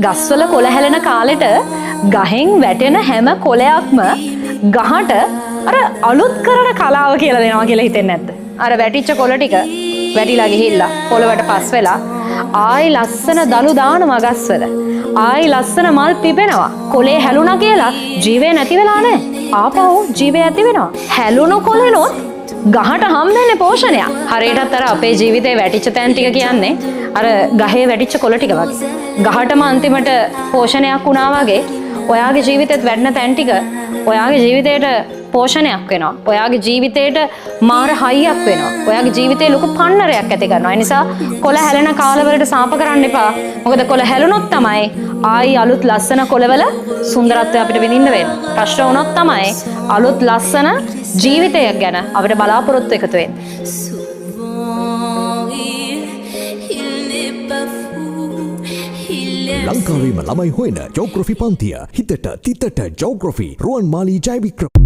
ගස්වල කොළ හැලෙන කාලෙට ගහෙන් වැටෙන හැම කොළයක්ම ගහට අර අලුත් කරන කලාව කියලා දෙනවා කියලා හිතෙන්නේ නැද්ද? අර වැටිච්ච කොළ ටික වැටිලා ගිහිල්ලා පොළවට පස් වෙලා ආයි ලස්සන දළු දානවා ගස්වල. ආයි ලස්සන මල් පිපෙනවා. කොළේ හැලුණා කියලා ජීවේ නැති වෙලා නැහැ. ආපහු ජීවේ ඇති වෙනවා. හැලුණු කොළනොත් ගහට හම්බෙන්නේ පෝෂණයක්. හරියටත් අර අපේ ජීවිතේ වැටිච්ච තැන් ටික කියන්නේ අර ගහේ වැටිච්ච කොළ ටික වගේ. ගහටම අන්තිමට පෝෂණයක් වුණා වගේ ඔයාගේ ජීවිතේත් වැඩන තැන් ටික ඔයාගේ ජීවිතේට පෝෂණයක් වෙනවා. ඔයාගේ ජීවිතේට මාර හයියක් වෙනවා. ඔයාගේ ජීවිතේ ලොකු පන්නරයක් ඇති කරනවා. ඒ නිසා කොළ හැලෙන කාලවලට සාප කරන්න එපා. මොකද කොළ හැලුණොත් තමයි ආයි අලුත් ලස්සන කොළවල සුන්දරත්වය අපිට විඳින්න වෙන්නේ. ප්‍රශ්න වුණොත් තමයි අලුත් ලස්සන ජීවිතයක් ගැන අපිට බලාපොරොත්තු එකතු වෙන්නේ. ලංකාවේම ළමයි හොයන ජෝග්‍රෆි පන්තිය හිතට තිතට ජෝග්‍රෆි රුවන් මාලී ජයවික්‍රම